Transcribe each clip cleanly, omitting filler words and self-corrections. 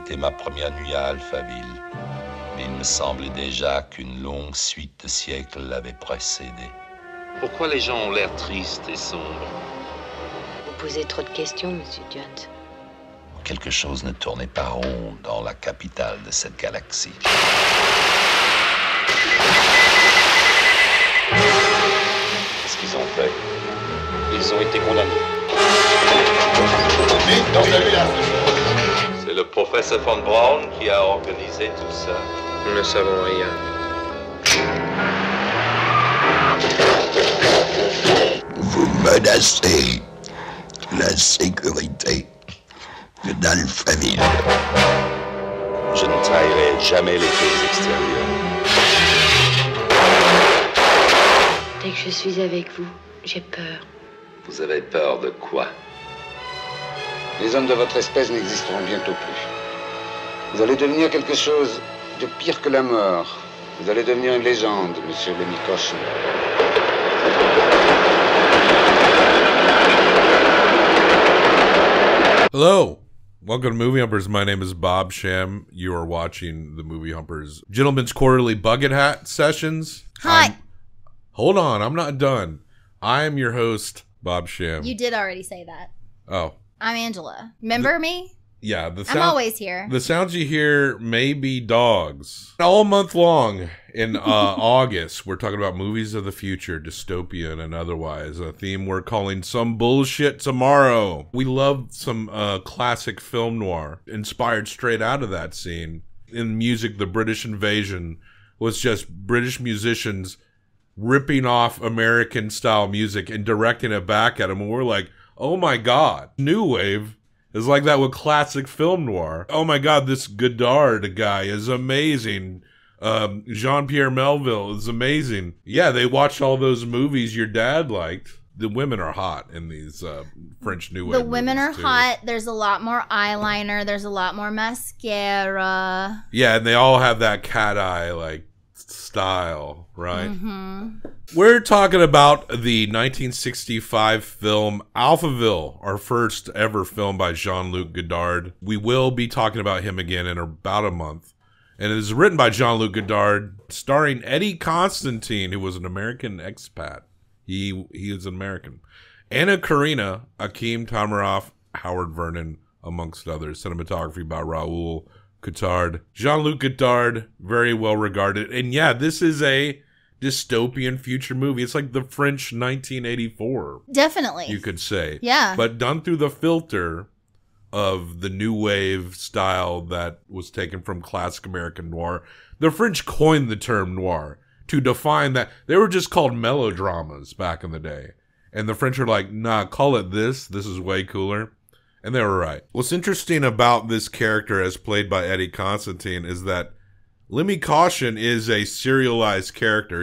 C'était ma première nuit à Alphaville. Mais il me semblait déjà qu'une longue suite de siècles l'avait précédé. Pourquoi les gens ont l'air tristes et sombres? Vous posez trop de questions, Monsieur Jones. Quelque chose ne tournait pas rond dans la capitale de cette galaxie. Qu'est-ce qu'ils ont fait? Ils ont été condamnés. C'est le professeur von Braun qui a organisé tout ça. Nous ne savons rien. Vous menacez la sécurité d'Alphaville. Je ne trahirai jamais les pays extérieurs. Dès que je suis avec vous, j'ai peur. Vous avez peur de quoi? Les hommes de votre espèce n'existeront bientôt plus. Vous allez devenir quelque chose de pire que la mort. Vous allez devenir une légende, monsieur Lemmy Caution. Hello. Welcome to Movie Humpers. My name is Bob Sham. You are watching the Movie Humpers Gentlemen's Quarterly Bucket Hat Sessions. Hi. Hold on, I'm not done. I am your host, Bob Sham. You did already say that. Oh. I'm Angela. Remember me? Yeah. I'm always here. The sounds you hear may be dogs. All month long in August, we're talking about movies of the future, dystopian and otherwise, a theme we're calling Some Bullshit Tomorrow. We love some classic film noir, inspired straight out of that scene. In music, the British invasion was just British musicians ripping off American-style music and directing it back at them, and we're like, oh my god. New Wave is like that with classic film noir. Oh my god, this Godard guy is amazing. Jean-Pierre Melville is amazing. Yeah, they watched all those movies your dad liked. The women are hot in these French New Wave The women are too. hot. There's a lot more eyeliner. There's a lot more mascara. Yeah, and they all have that cat eye, like, style, right? Mm-hmm. We're talking about the 1965 film Alphaville, our first ever film by Jean-Luc Godard. We will be talking about him again in about a month. And it is written by Jean-Luc Godard, starring Eddie Constantine, who was an American expat. He is an American. Anna Karina, Akeem Tamiroff, Howard Vernon, amongst others. Cinematography by Raoul Cotard. Jean-Luc Godard, very well regarded. And yeah, this is a dystopian future movie. It's like the French 1984. Definitely. You could say. Yeah. But done through the filter of the new wave style that was taken from classic American noir. The French coined the term noir to define that. They were just called melodramas back in the day. And the French were like, nah, call it this. This is way cooler. And they were right. What's interesting about this character as played by Eddie Constantine is that Lemmy Caution is a serialized character.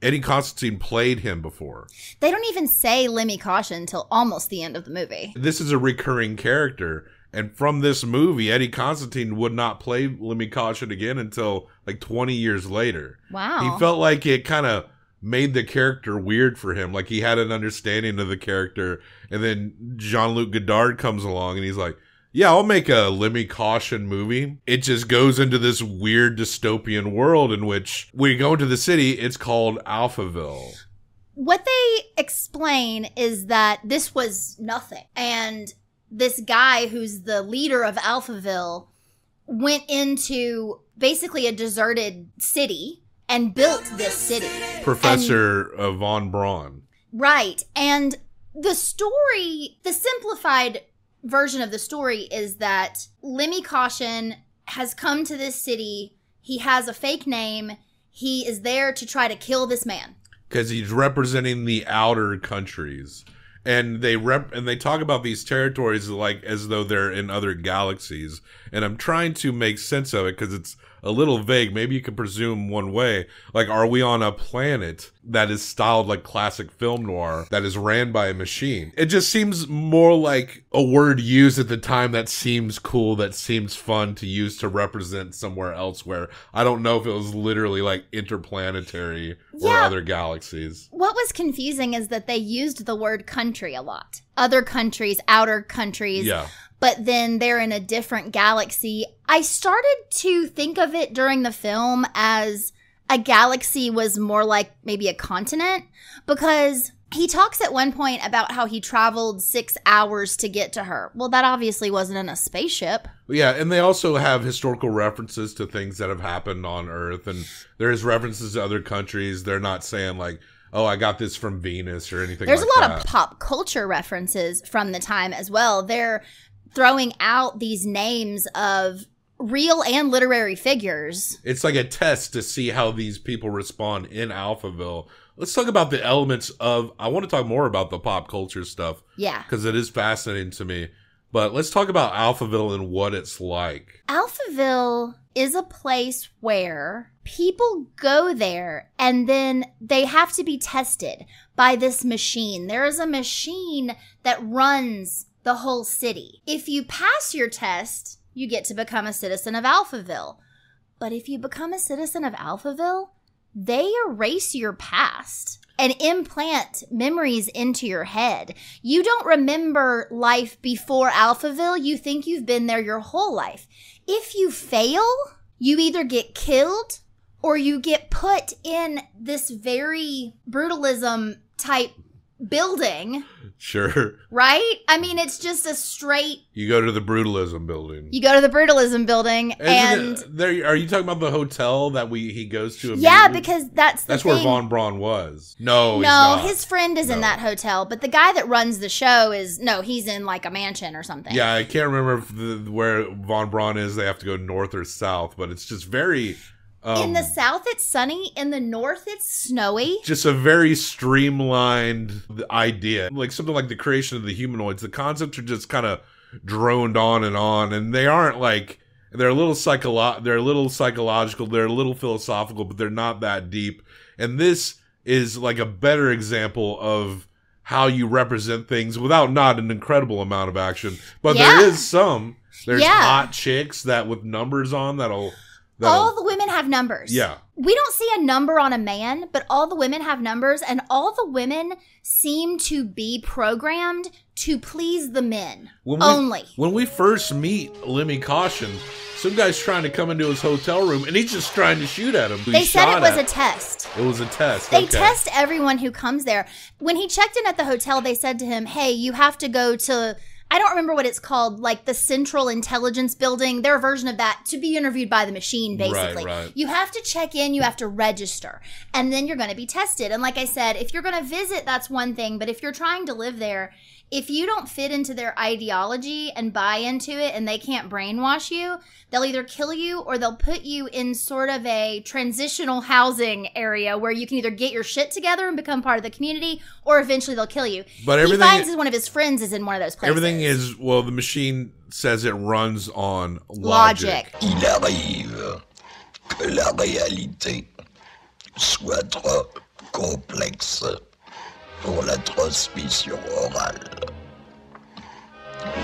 Eddie Constantine played him before. They don't even say Lemmy Caution until almost the end of the movie. This is a recurring character. And from this movie, Eddie Constantine would not play Lemmy Caution again until like 20 years later. Wow. He felt like it kind of made the character weird for him. Like he had an understanding of the character. And then Jean-Luc Godard comes along and he's like, yeah, I'll make a Lemmy Caution movie. It just goes into this weird dystopian world in which we go into the city. It's called Alphaville. What they explain is that this was nothing. And this guy who's the leader of Alphaville went into basically a deserted city and built this city. Professor von Braun. Right. And the story, the simplified version of the story is that Lemmy Caution has come to this city. He has a fake name. He is there to try to kill this man. Because he's representing the outer countries. And they talk about these territories like as though they're in other galaxies. And I'm trying to make sense of it because it's a little vague. Maybe you could presume one way. Like, are we on a planet that is styled like classic film noir that is ran by a machine? It just seems more like a word used at the time that seems cool, that seems fun to use to represent somewhere elsewhere. I don't know if it was literally like interplanetary or other galaxies. What was confusing is that they used the word country a lot. Other countries, outer countries. Yeah. but then they're in a different galaxy. I started to think of it during the film as a galaxy was more like maybe a continent, because he talks at one point about how he traveled 6 hours to get to her. Well, that obviously wasn't in a spaceship. Yeah, and they also have historical references to things that have happened on Earth, and there's references to other countries. They're not saying like, oh, I got this from Venus or anything There's like a lot that. of pop culture references from the time as well. They're throwing out these names of real and literary figures. It's like a test to see how these people respond in Alphaville. Let's talk about the elements of, I want to talk more about the pop culture stuff. Yeah. Because it is fascinating to me. But let's talk about Alphaville and what it's like. Alphaville is a place where people go there and then they have to be tested by this machine. There is a machine that runs the whole city. If you pass your test, you get to become a citizen of Alphaville. But if you become a citizen of Alphaville, they erase your past and implant memories into your head. You don't remember life before Alphaville. You think you've been there your whole life. If you fail, you either get killed or you get put in this very brutalism type building. Sure. Right? I mean, it's just a straight... You go to the Brutalism building. You go to the Brutalism building and... Are you talking about the hotel that he goes to? Yeah, because that's the thing. Where Von Braun was. No, he's no, not. His friend is in that hotel, but the guy that runs the show is... No, he's in like a mansion or something. Yeah, I can't remember where Von Braun is. They have to go north or south, but it's just very... in the south, it's sunny. In the north, it's snowy. Just a very streamlined idea. Like something like the creation of the humanoids. The concepts are just kind of droned on, and they aren't like... They're a little psychological, they're a little philosophical, but they're not that deep. And this is like a better example of how you represent things without not an incredible amount of action. But there is some. There's hot chicks that with numbers on that'll all the women have numbers. Yeah. We don't see a number on a man, but all the women have numbers, and all the women seem to be programmed to please the men only. When we first meet Lemmy Caution, some guy's trying to come into his hotel room, and he's just trying to shoot at him. They said it was a test. It was a test. They test everyone who comes there. When he checked in at the hotel, they said to him, hey, you have to go to... I don't remember what it's called, like the Central Intelligence Building, their version of that, to be interviewed by the machine, basically. Right. You have to check in, you have to register, and then you're going to be tested. And like I said, if you're going to visit, that's one thing, but if you're trying to live there, if you don't fit into their ideology and buy into it and they can't brainwash you, they'll either kill you or they'll put you in sort of a transitional housing area where you can either get your shit together and become part of the community, or eventually they'll kill you. But he finds one of his friends is in one of those places. Everything is, well, the machine says it runs on logic. Il arrive que la réalité soit trop complexe pour la transmission orale.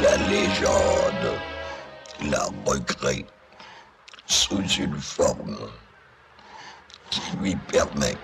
La légende la recrée sous une forme qui lui permet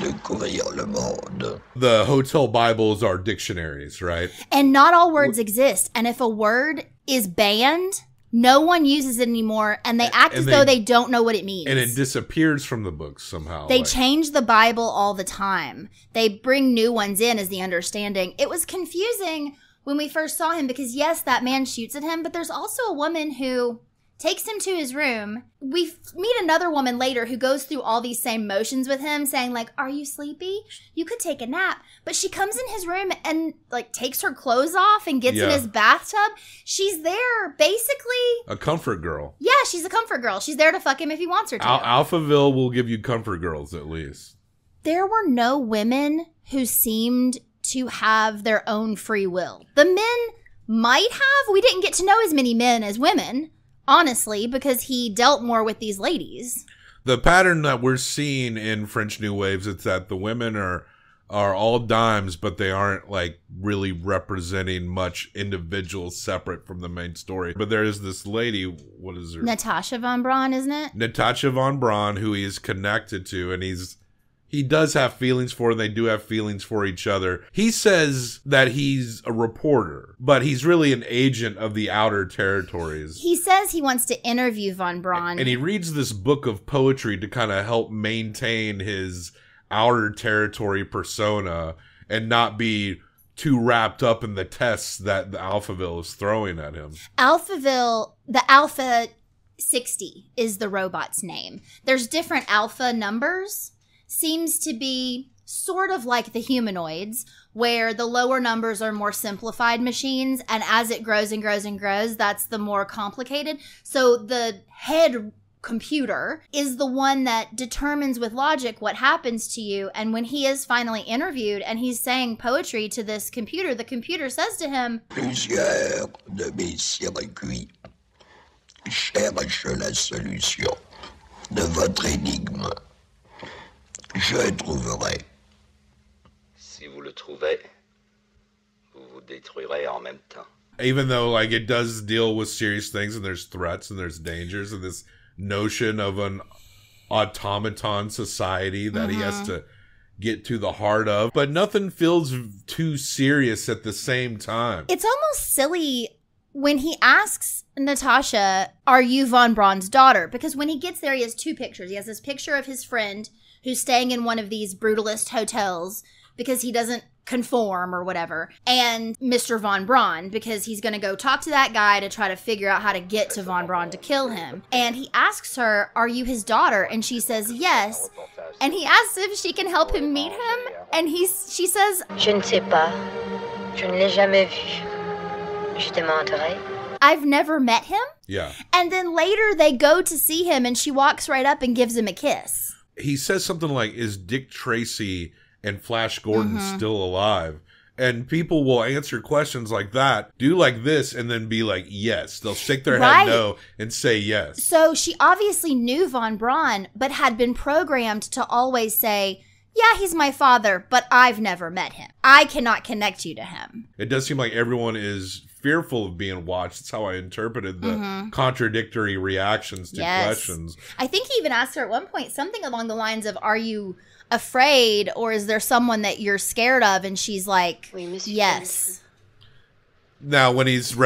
de courir le monde. The hotel Bibles are dictionaries, right? And not all words exist. And if a word is banned, no one uses it anymore, and they act as though they don't know what it means. And it disappears from the books somehow. They change the Bible all the time. They bring new ones in, is the understanding. It was confusing when we first saw him because, yes, that man shoots at him, but there's also a woman who takes him to his room. We meet another woman later who goes through all these same motions with him, saying, like, are you sleepy? You could take a nap. But she comes in his room and, like, takes her clothes off and gets in his bathtub. She's there, basically. A comfort girl. Yeah, she's a comfort girl. She's there to fuck him if he wants her to. Alphaville will give you comfort girls, at least. There were no women who seemed to have their own free will. The men might have. We didn't get to know as many men as women. Honestly, because he dealt more with these ladies. The pattern that we're seeing in French New Waves is that the women are all dimes, but they aren't like really representing much individual separate from the main story. But there is this lady, what is her? Natasha von Braun, isn't it? Natasha von Braun, who he is connected to, and he's he does have feelings for, and they do have feelings for each other. He says that he's a reporter, but he's really an agent of the outer territories. He says he wants to interview von Braun. And he reads this book of poetry to kind of help maintain his outer territory persona and not be too wrapped up in the tests that the Alphaville is throwing at him. Alphaville, the Alpha 60 is the robot's name. There's different alpha numbers. Seems to be sort of like the humanoids, where the lower numbers are more simplified machines, and as it grows and grows and grows, that's the more complicated. So the head computer is the one that determines with logic what happens to you. And when he is finally interviewed and he's saying poetry to this computer, the computer says to him, Plusieurs de mes circuits cherchent la solution de votre énigme. Je trouverai. Si vous le trouvez, vous vous détruirez en même temps. Even though, like, it does deal with serious things and there's threats and there's dangers and this notion of an automaton society that he has to get to the heart of, but nothing feels too serious at the same time. It's almost silly when he asks Natasha, are you von Braun's daughter? Because when he gets there, he has two pictures. He has this picture of his friend who's staying in one of these brutalist hotels because he doesn't conform or whatever, and Mr. von Braun because he's going to go talk to that guy to try to figure out how to get to von Braun to kill him. And he asks her, are you his daughter? And she says yes. And he asks if she can help him meet him, and she says, Je ne sais pas. Je ne l'ai jamais vu. Je te mentirai. I've never met him. Yeah. And then later they go to see him and she walks right up and gives him a kiss. He says something like, is Dick Tracy and Flash Gordon still alive? And people will answer questions like that, do like this, and then be like, yes. They'll shake their head no and say yes. So she obviously knew von Braun, but had been programmed to always say, yeah, he's my father, but I've never met him. I cannot connect you to him. It does seem like everyone is fearful of being watched. That's how I interpreted the contradictory reactions to questions. I think he even asked her at one point something along the lines of, are you afraid, or is there someone that you're scared of? And she's like, yes. Now, when he's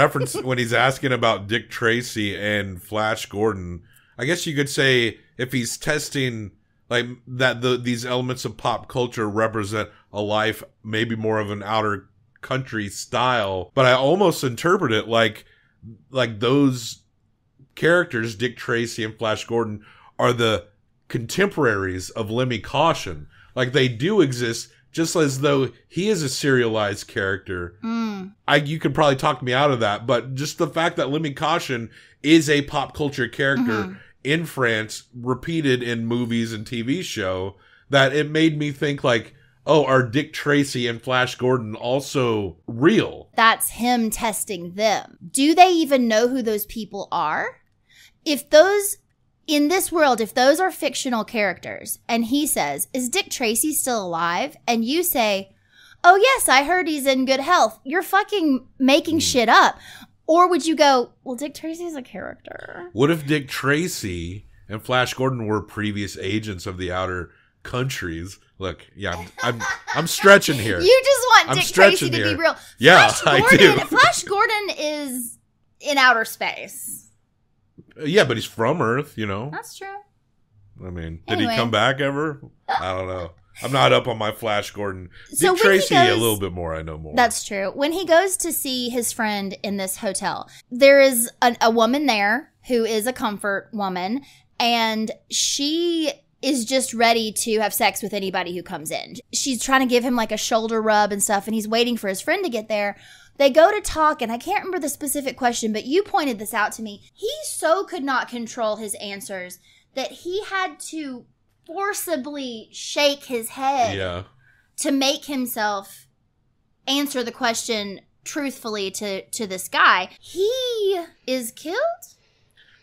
asking about Dick Tracy and Flash Gordon, I guess you could say if he's testing like that, these elements of pop culture represent a life maybe more of an outer country style, but I almost interpret it like those characters, Dick Tracy and Flash Gordon, are the contemporaries of Lemmy Caution. Like, they do exist, just as though he is a serialized character. You could probably talk me out of that, but just the fact that Lemmy Caution is a pop culture character in France, repeated in movies and TV show, that it made me think like, oh, are Dick Tracy and Flash Gordon also real? That's him testing them. Do they even know who those people are? If those, in this world, if those are fictional characters, and he says, is Dick Tracy still alive? And you say, oh yes, I heard he's in good health. You're fucking making shit up. Or would you go, well, Dick Tracy's a character. What if Dick Tracy and Flash Gordon were previous agents of the outer countries? Look, yeah, I'm stretching here. You just want Dick Tracy to be real. Yeah, I do. Flash Gordon is in outer space. Yeah, but he's from Earth, you know. That's true. I mean, did he come back ever? I don't know. I'm not up on my Flash Gordon. So Dick Tracy, a little bit more. I know more. That's true. When he goes to see his friend in this hotel, there is a woman there who is a comfort woman, and she is just ready to have sex with anybody who comes in. She's trying to give him like a shoulder rub and stuff, and he's waiting for his friend to get there. They go to talk, and I can't remember the specific question, but you pointed this out to me. He so could not control his answers that he had to forcibly shake his head to make himself answer the question truthfully to this guy. He is killed?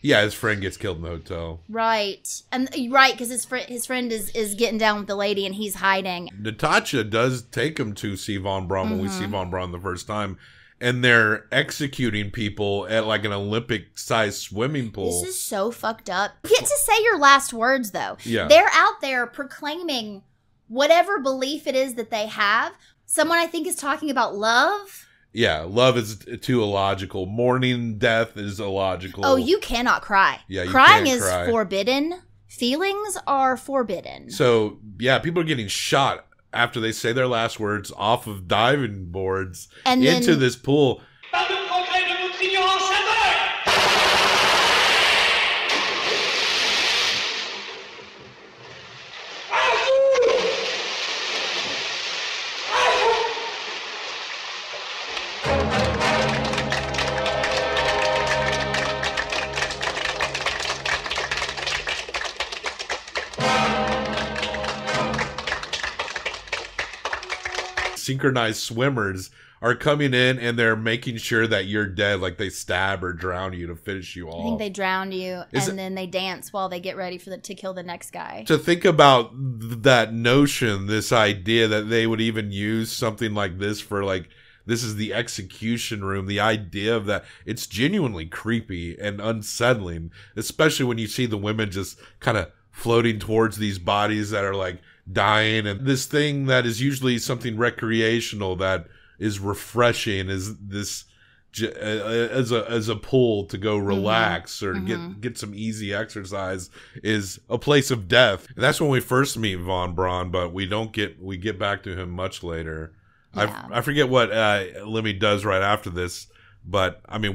Yeah, his friend gets killed in the hotel. Right. And right, because his friend is getting down with the lady and he's hiding. Natasha does take him to see von Braun when we see von Braun the first time. And they're executing people at like an Olympic-sized swimming pool. This is so fucked up. You get to say your last words, though. Yeah. They're out there proclaiming whatever belief it is that they have. Someone I think is talking about love. Yeah, love is too illogical. Mourning death is illogical. Oh, you cannot cry. Yeah, you Crying can't is cry. forbidden. Feelings are forbidden. So, yeah, people are getting shot after they say their last words off of diving boards And into then- this pool. Synchronized swimmers are coming in and they're making sure that you're dead, like they stab or drown you to finish you off. I think they drown you, Is and then they dance while they get ready to kill the next guy. To think about that notion, this idea that they would even use something like this for, like, this is the execution room, the idea of that, it's genuinely creepy and unsettling, especially when you see the women just kind of floating towards these bodies that are like dying, and this thing that is usually something recreational that is refreshing is this as a pool to go relax or get some easy exercise is a place of death. And that's when we first meet Von Braun, but we get back to him much later. Yeah. I forget what Lemmy does right after this, but I mean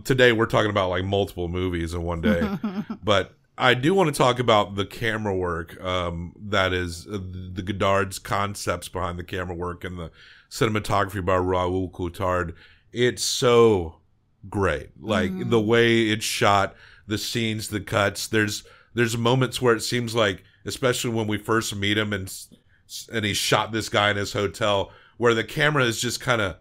today we're talking about like multiple movies in one day. But I do want to talk about the camera work, that is the Godard's concepts behind the camera work and the cinematography by Raoul Coutard. It's so great. Like the way it's shot, the scenes, the cuts. There's moments where it seems like, especially when we first meet him and he shot this guy in his hotel, where the camera is just kind of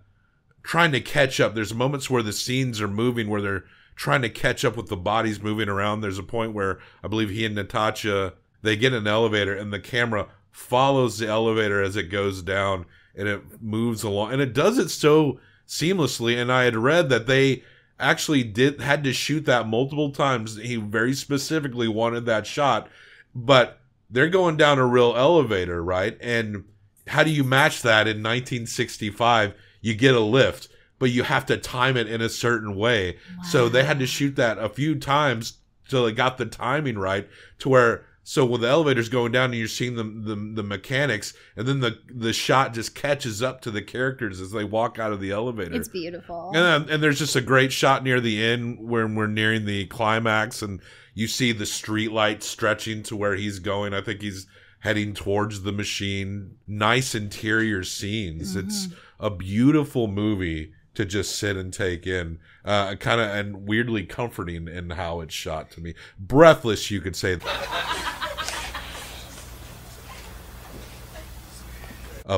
trying to catch up. There's moments where the scenes are moving, where they're trying to catch up with the bodies moving around. There's a point where I believe he and Natasha, they get in an elevator and the camera follows the elevator as it goes down and it moves along. And it does it so seamlessly. And I had read that they actually had to shoot that multiple times. He very specifically wanted that shot, but they're going down a real elevator, right? And how do you match that in 1965? You get a lift, but you have to time it in a certain way. Wow. So they had to shoot that a few times till they got the timing right to where, so when the elevator's going down and you're seeing the mechanics, and then the shot just catches up to the characters as they walk out of the elevator. It's beautiful. And there's just a great shot near the end when we're nearing the climax and you see the street light stretching to where he's going. I think he's heading towards the machine. Nice interior scenes. It's a beautiful movie to just sit and take in, kind of, and weirdly comforting in how it's shot to me. Breathless, you could say.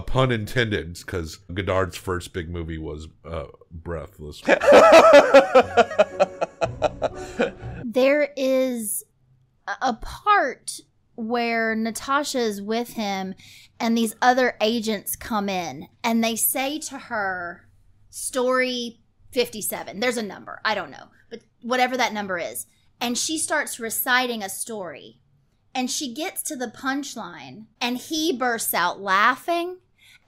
Pun intended, because Godard's first big movie was Breathless. There is a part where Natasha is with him and these other agents come in and they say to her, story 57. There's a number. I don't know. But whatever that number is. And she starts reciting a story. And she gets to the punchline. And he bursts out laughing.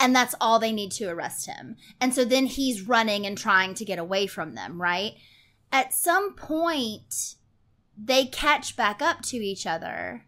And that's all they need to arrest him. And so then he's running and trying to get away from them, right? At some point, they catch back up to each other.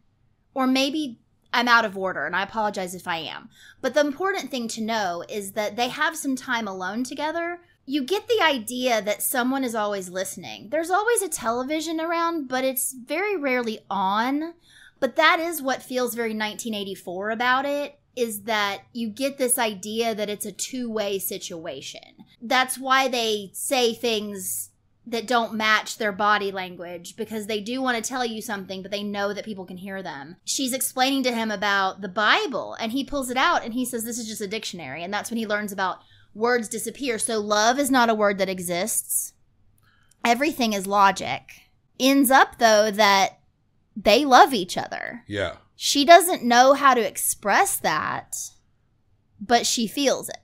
Or maybe I'm out of order, and I apologize if I am. But the important thing to know is that they have some time alone together. You get the idea that someone is always listening. There's always a television around, but it's very rarely on. But that is what feels very 1984 about it, is that you get this idea that it's a two-way situation. That's why they say things that don't match their body language, because they do want to tell you something, but they know that people can hear them. She's explaining to him about the Bible, and he pulls it out, and he says, this is just a dictionary. And that's when he learns about words disappear. So love is not a word that exists. Everything is logic. Ends up, though, that they love each other. Yeah. She doesn't know how to express that, but she feels it.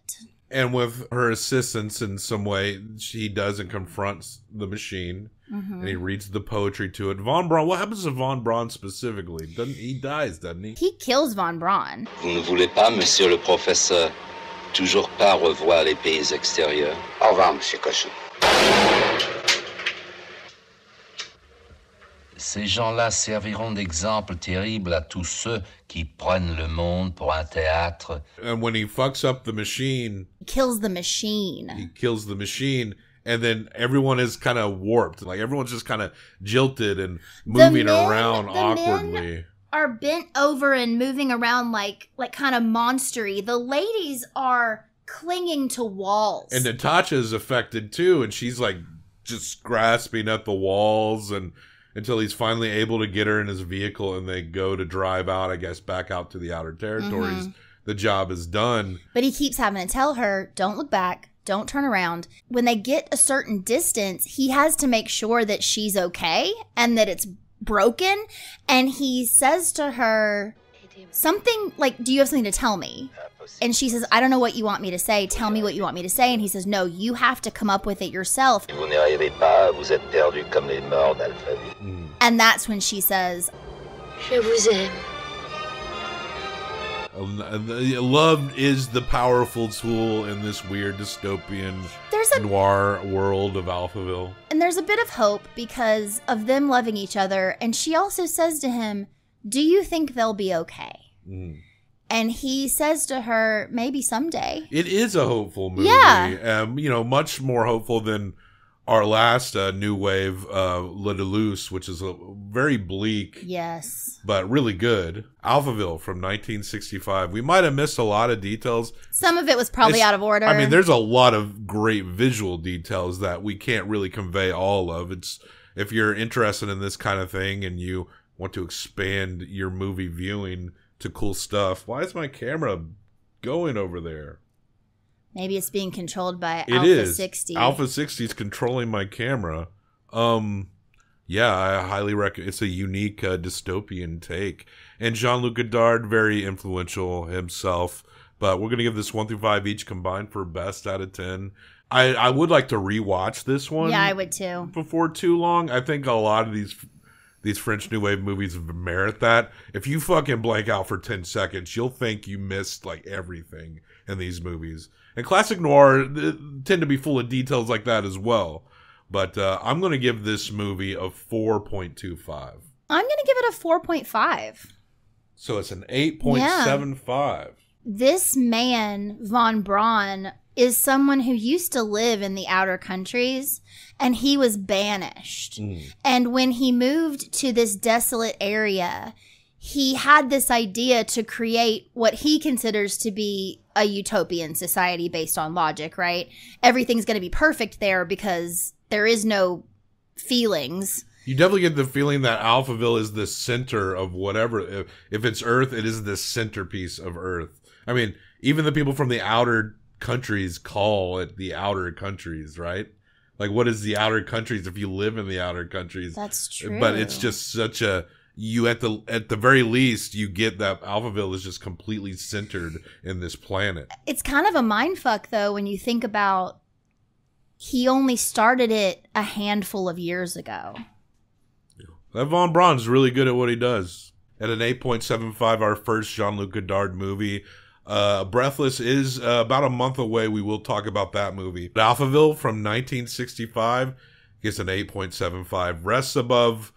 And with her assistance in some way, she does and confronts the machine. And he reads the poetry to it. Von Braun, what happens to Von Braun specifically? He dies, doesn't he? He kills Von Braun. Vous ne voulez pas, monsieur le professeur, toujours pas revoir les pays extérieurs? Au revoir, monsieur Caution. Ces gens-là serviront d'exemple terrible à tous ceux qui prennent le monde pour un théâtre. And when he fucks up the machine... He kills the machine. He kills the machine... And then everyone is kind of warped. Like, everyone's just kind of jilted and moving around awkwardly. Men are bent over and moving around like kind of monstery. The ladies are clinging to walls. And Natasha's affected too. And she's like just grasping at the walls and until he's finally able to get her in his vehicle and they go to drive out, I guess, back out to the outer territories. The job is done. But he keeps having to tell her, don't look back. Don't turn around. When they get a certain distance, he has to make sure that she's okay and that it's broken. And he says to her something like, do you have something to tell me? And she says, I don't know what you want me to say. Tell me what you want me to say. And he says, no, you have to come up with it yourself. Vous n'y arrivez pas, vous êtes perdu comme les morts d'Alphaville. And that's when she says, Je vous aime. Love is the powerful tool in this weird dystopian noir world of Alphaville. And there's a bit of hope because of them loving each other. And she also says to him, do you think they'll be okay? And he says to her, maybe someday. It is a hopeful movie. Yeah. Much more hopeful than our last new wave, Le Deleuze, which is a very bleak, yes, but really good. Alphaville from 1965. We might have missed a lot of details. Some of it was probably out of order. I mean, there's a lot of great visual details that we can't really convey all of. It's if you're interested in this kind of thing and you want to expand your movie viewing to cool stuff. Why is my camera going over there? Maybe it's being controlled by It Alpha is. 60. Alpha 60 is controlling my camera. Yeah, I highly recommend. It's a unique dystopian take. And Jean-Luc Godard, very influential himself. But we're going to give this 1 through 5 each combined for best out of 10. I would like to rewatch this one. Yeah, I would too. Before too long. I think a lot of these French New Wave movies merit that. If you fucking blank out for 10 seconds, you'll think you missed like everything in these movies. And classic noir tend to be full of details like that as well. But I'm going to give this movie a 4.25. I'm going to give it a 4.5. So it's an 8.75. Yeah. This man, Von Braun, is someone who used to live in the outer countries, and he was banished. And when he moved to this desolate area, he had this idea to create what he considers to be a utopian society based on logic, right? Everything's going to be perfect there because there is no feelings. You definitely get the feeling that Alphaville is the center of whatever. If it's Earth, it is the centerpiece of Earth. I mean, even the people from the outer countries call it the outer countries, right? Like, what is the outer countries if you live in the outer countries? That's true. But it's just such a... You at the very least, you get that Alphaville is just completely centered in this planet. It's kind of a mindfuck, though, when you think about he only started it a handful of years ago. That Von Braun's really good at what he does. At an 8.75, our first Jean-Luc Godard movie. Breathless is about a month away. We will talk about that movie. Alphaville from 1965 gets an 8.75. Rests above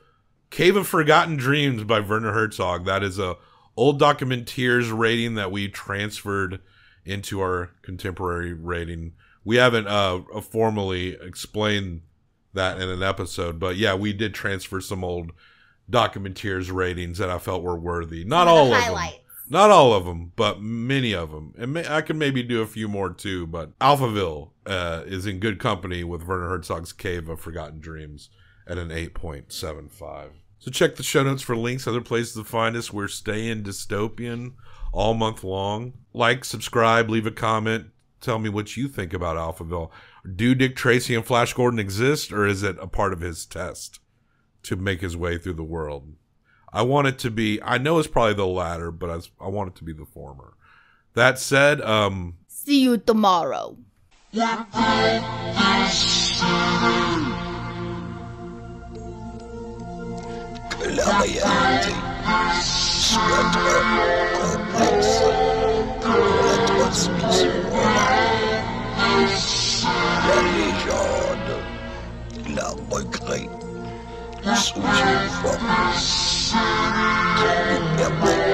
Cave of Forgotten Dreams by Werner Herzog. That is a old Documentaires rating that we transferred into our contemporary rating. We haven't formally explained that in an episode, but yeah, we did transfer some old Documentaires ratings that I felt were worthy. Not all of them. Not all of them, but many of them. And I can maybe do a few more too, but Alphaville is in good company with Werner Herzog's Cave of Forgotten Dreams at an 8.75. So check the show notes for links, other places to find us. We're staying dystopian all month long. Like, subscribe, leave a comment. Tell me what you think about Alphaville. Do Dick Tracy and Flash Gordon exist, or is it a part of his test to make his way through the world? I want it to be, I know it's probably the latter, but I want it to be the former. That said, See you tomorrow. Que la réalité soit trop complexe pour la transmission orale. La légende la recrée sous une forme qui nous permet